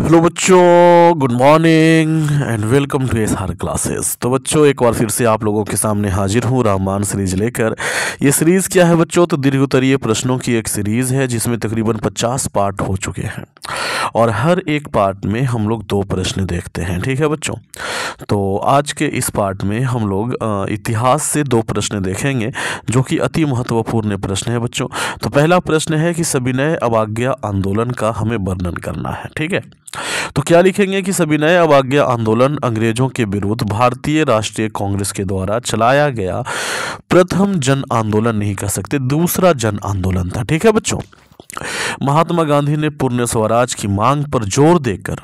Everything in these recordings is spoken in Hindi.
हेलो बच्चों, good morning and welcome to SR classes. तो बच्चों, एक बार फिर से आप लोगों के सामने हाजिर हूँ रामायण सीरीज लेकर। ये सीरीज़ क्या है बच्चों? तो दीर्घ उत्तरीय प्रश्नों की एक सीरीज़ है जिसमें तकरीबन 50 पार्ट हो चुके हैं और हर एक पार्ट में हम लोग 2 प्रश्न देखते हैं। ठीक है बच्चों, तो आज के इस पार्ट में हम लोग इतिहास से 2 प्रश्न देखेंगे जो कि अति महत्वपूर्ण प्रश्न है बच्चों। तो पहला प्रश्न है कि सविनय अवज्ञा आंदोलन का हमें वर्णन करना है। ठीक है, तो क्या लिखेंगे कि सविनय अवज्ञा आंदोलन अंग्रेजों के विरुद्ध भारतीय राष्ट्रीय कांग्रेस के द्वारा चलाया गया प्रथम जन आंदोलन नहीं कह सकते, दूसरा जन आंदोलन था। ठीक है बच्चों, महात्मा गांधी ने पूर्ण स्वराज की मांग पर जोर देकर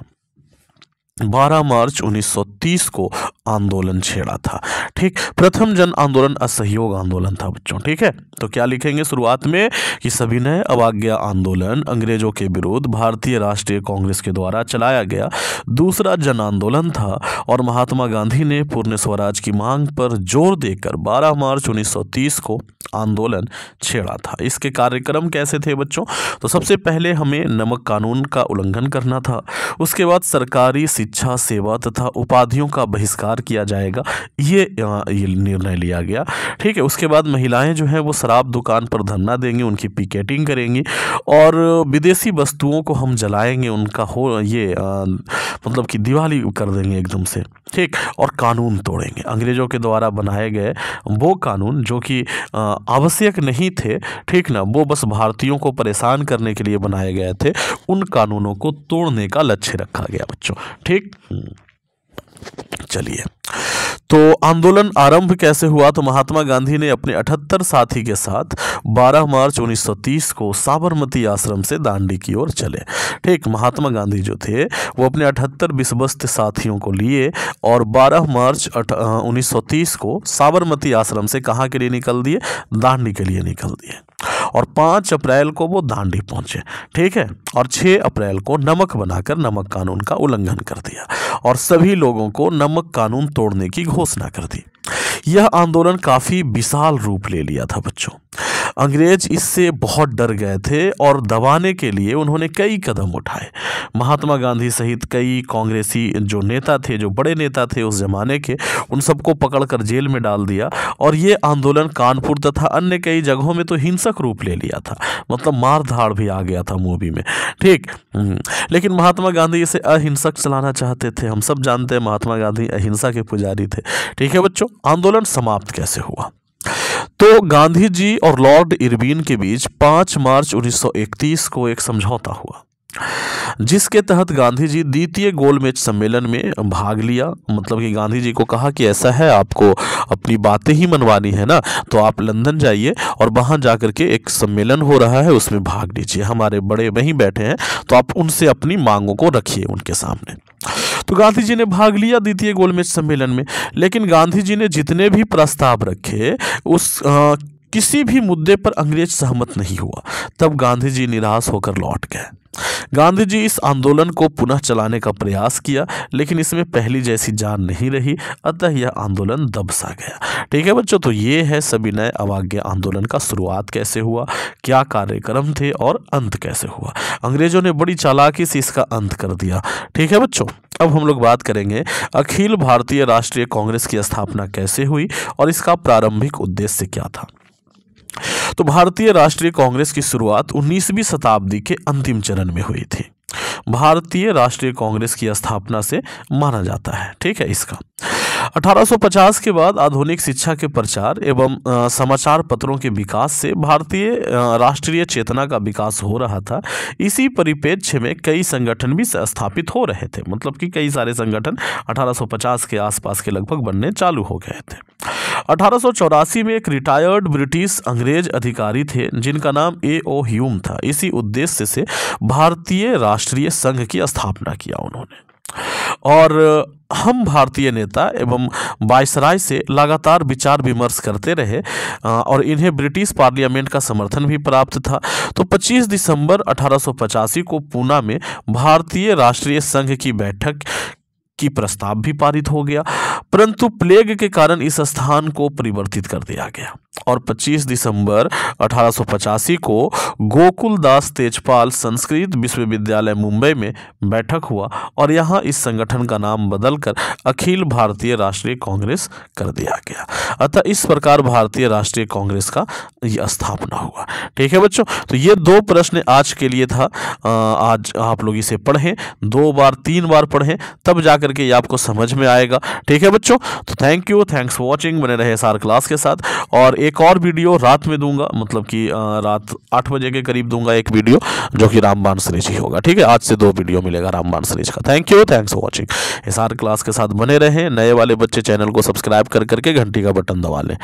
12 मार्च 1930 को आंदोलन छेड़ा था। ठीक, प्रथम जन आंदोलन असहयोग आंदोलन था बच्चों। ठीक है, तो क्या लिखेंगे शुरुआत में कि सविनय अवज्ञा आंदोलन अंग्रेजों के विरुद्ध भारतीय राष्ट्रीय कांग्रेस के द्वारा चलाया गया दूसरा जन आंदोलन था और महात्मा गांधी ने पूर्ण स्वराज की मांग पर जोर देकर 12 मार्च 1930 को आंदोलन छेड़ा था। इसके कार्यक्रम कैसे थे बच्चों? तो सबसे पहले हमें नमक कानून का उल्लंघन करना था, उसके बाद सरकारी शिक्षा, सेवा तथा उपाधियों का बहिष्कार किया जाएगा, ये निर्णय लिया गया। ठीक है, उसके बाद महिलाएं जो हैं वो शराब दुकान पर धरना देंगी, उनकी पिकेटिंग करेंगी और विदेशी वस्तुओं को हम जलाएंगे, उनका मतलब कि दिवाली कर देंगे एकदम से। ठीक, और कानून तोड़ेंगे, अंग्रेजों के द्वारा बनाए गए वो कानून जो कि आवश्यक नहीं थे, ठीक ना, वो बस भारतीयों को परेशान करने के लिए बनाए गए थे, उन कानूनों को तोड़ने का लक्ष्य रखा गया बच्चों। ठीक, चलिए, तो आंदोलन आरंभ कैसे हुआ? तो महात्मा गांधी ने अपने 78 साथी के साथ 12 मार्च 1930 को साबरमती आश्रम से दांडी की ओर चले। ठीक, महात्मा गांधी जो थे वो अपने 78 विश्वस्त साथियों को लिए और 12 मार्च 1930 को साबरमती आश्रम से कहाँ के लिए निकल दिए? दांडी के लिए निकल दिए और 5 अप्रैल को वो दांडी पहुंचे। ठीक है, और 6 अप्रैल को नमक बनाकर नमक कानून का उल्लंघन कर दिया और सभी लोगों को नमक कानून तोड़ने की घोषणा कर दी। यह आंदोलन काफी विशाल रूप ले लिया था बच्चों। अंग्रेज इससे बहुत डर गए थे और दबाने के लिए उन्होंने कई कदम उठाए। महात्मा गांधी सहित कई कांग्रेसी जो नेता थे, जो बड़े नेता थे उस जमाने के, उन सबको पकड़कर जेल में डाल दिया और ये आंदोलन कानपुर तथा अन्य कई जगहों में तो हिंसक रूप ले लिया था, मतलब मार धाड़ भी आ गया था मूवी में। ठीक, लेकिन महात्मा गांधी इसे अहिंसक चलाना चाहते थे। हम सब जानते हैं महात्मा गांधी अहिंसा के पुजारी थे। ठीक है बच्चों, आंदोलन समाप्त कैसे हुआ? तो गांधी जी और लॉर्ड इरविन के बीच 5 मार्च 1931 को एक समझौता हुआ जिसके तहत गांधी जी द्वितीय गोलमेज सम्मेलन में भाग लिया। मतलब कि गांधी जी को कहा कि ऐसा है, आपको अपनी बातें ही मनवानी है ना, तो आप लंदन जाइए और वहां जाकर के एक सम्मेलन हो रहा है, उसमें भाग लीजिए, हमारे बड़े वहीं बैठे हैं, तो आप उनसे अपनी मांगों को रखिए उनके सामने। तो गांधी जी ने भाग लिया द्वितीय गोलमेज सम्मेलन में, लेकिन गांधी जी ने जितने भी प्रस्ताव रखे उस किसी भी मुद्दे पर अंग्रेज सहमत नहीं हुआ। तब गांधी जी निराश होकर लौट गए। गांधी जी इस आंदोलन को पुनः चलाने का प्रयास किया, लेकिन इसमें पहली जैसी जान नहीं रही, अतः यह आंदोलन दब सा गया। ठीक है बच्चों, तो ये है सविनय अवज्ञा आंदोलन का शुरुआत कैसे हुआ, क्या कार्यक्रम थे और अंत कैसे हुआ। अंग्रेजों ने बड़ी चालाकी से इसका अंत कर दिया। ठीक है बच्चों, अब हम लोग बात करेंगे अखिल भारतीय राष्ट्रीय कांग्रेस की स्थापना कैसे हुई और इसका प्रारंभिक उद्देश्य क्या था। तो भारतीय राष्ट्रीय कांग्रेस की शुरुआत 19वीं शताब्दी के अंतिम चरण में हुई थी। भारतीय राष्ट्रीय कांग्रेस की स्थापना से माना जाता है। ठीक है, इसका 1850 के बाद आधुनिक शिक्षा के प्रचार एवं समाचार पत्रों के विकास से भारतीय राष्ट्रीय चेतना का विकास हो रहा था। इसी परिप्रेक्ष्य में कई संगठन भी स्थापित हो रहे थे, मतलब कि कई सारे संगठन 1850 के आसपास के लगभग बनने चालू हो गए थे। 1884 में एक रिटायर्ड ब्रिटिश अंग्रेज अधिकारी थे जिनका नाम A.O. ह्यूम था। इसी उद्देश्य से भारतीय राष्ट्रीय संघ की स्थापना किया उन्होंने और हम भारतीय नेता एवं वायसराय से लगातार विचार विमर्श करते रहे और इन्हें ब्रिटिश पार्लियामेंट का समर्थन भी प्राप्त था। तो 25 दिसंबर 1885 को पूना में भारतीय राष्ट्रीय संघ की बैठक की प्रस्ताव भी पारित हो गया, परंतु प्लेग के कारण इस स्थान को परिवर्तित कर दिया गया। और 25 दिसंबर 1885 को गोकुलदास तेजपाल संस्कृत विश्वविद्यालय मुंबई में बैठक हुआ और यहाँ इस संगठन का नाम बदलकर अखिल भारतीय राष्ट्रीय कांग्रेस कर दिया गया। अतः इस प्रकार भारतीय राष्ट्रीय कांग्रेस का यह स्थापना हुआ। ठीक है बच्चों, तो ये 2 प्रश्न आज के लिए था। आज आप लोग इसे पढ़ें, 2 बार 3 बार पढ़ें, तब जाकर के ये आपको समझ में आएगा। ठीक है बच्चों, तो thank you, thanks for watching. बने रहे SR क्लास के साथ। और एक और वीडियो रात में दूंगा, मतलब कि रात 8 बजे के करीब दूंगा एक वीडियो, जो कि रामबाण सीरीज ही होगा। ठीक है, आज से 2 वीडियो मिलेगा रामबाण सीरीज का। Thank you, thanks for watching. SR class के साथ बने रहें। नए वाले बच्चे चैनल को सब्सक्राइब कर करके घंटी का बटन दबा लें।